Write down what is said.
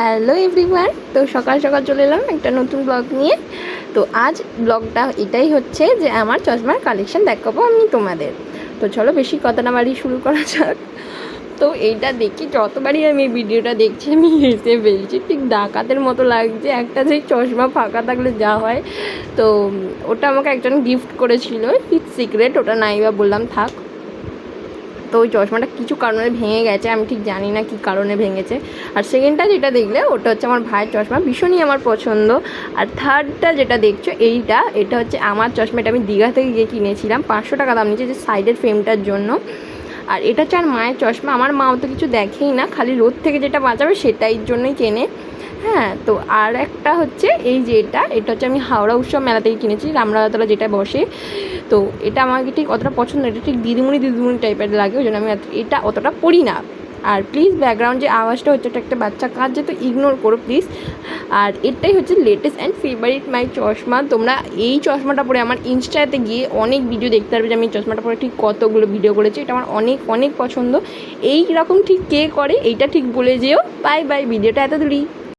Hello everyone, তো সকাল সকাল চলে এলাম একটা নতুন ব্লগ নিয়ে। তো আজ ব্লগটা এটাই হচ্ছে যে আমার চশমার কালেকশান দেখাবো আমি তোমাদের। তো চলো বেশি কথা না বাড়ি শুরু করা যাক। তো এইটা দেখি যতবারই আমি এই ভিডিওটা দেখছি আমি হেসে ফেলছি, ঠিক ডাকাতের মতো লাগছে। একটা যে চশমা ফাঁকা থাকলে যা হয়, তো ওটা আমাকে একজন গিফট করেছিল, ইটস সিক্রেট, ওটা নাই বা বললাম থাক। তো ওই চশমাটা কিছু কারণে ভেঙে গেছে, আমি ঠিক জানি না কী কারণে ভেঙেছে। আর সেকেন্ডটা যেটা দেখলে ওটা হচ্ছে আমার ভাইয়ের চশমা, ভীষণই আমার পছন্দ। আর থার্ডটা যেটা দেখছো এটা হচ্ছে আমার চশমা, এটা আমি দীঘা থেকে গিয়ে কিনেছিলাম, 500 টাকা দাম নিয়েছে যে সাইডের ফ্রেমটার জন্য। আর এটা হচ্ছে আর মায়ের চশমা, আমার মাও তো কিছু দেখেই না, খালি রোদ থেকে যেটা বাঁচাবে সেটাই জন্যই কেনে। হ্যাঁ, তো আর একটা হচ্ছে এই যে এটা হচ্ছে আমি হাওড়া উৎসব মেলা থেকে কিনেছি, রামরাজাতলা যেটা বসে। তো এটা আমাকে ঠিক অতটা পছন্দ, এটা ঠিক দিদিমণি টাইপের লাগে, ওই জন্য আমি এটা অতটা পড়ি না। আর প্লিজ ব্যাকগ্রাউন্ড যে আওয়াজটা হচ্ছে ওটা একটা বাচ্চা কাজ, যেহেতু ইগনোর করো প্লিজ। আর এটাই হচ্ছে লেটেস্ট অ্যান্ড ফেভারিট মাই চশমা। তোমরা এই চশমাটা পরে আমার ইনস্টাতে গিয়ে অনেক ভিডিও দেখতে পারবে যে আমি এই চশমাটা পরে ঠিক কতগুলো ভিডিও করেছি। এটা আমার অনেক অনেক পছন্দ। এই রকম ঠিক কে করে এইটা ঠিক বলে যেও। বাই বাই, ভিডিওটা এত দূরই।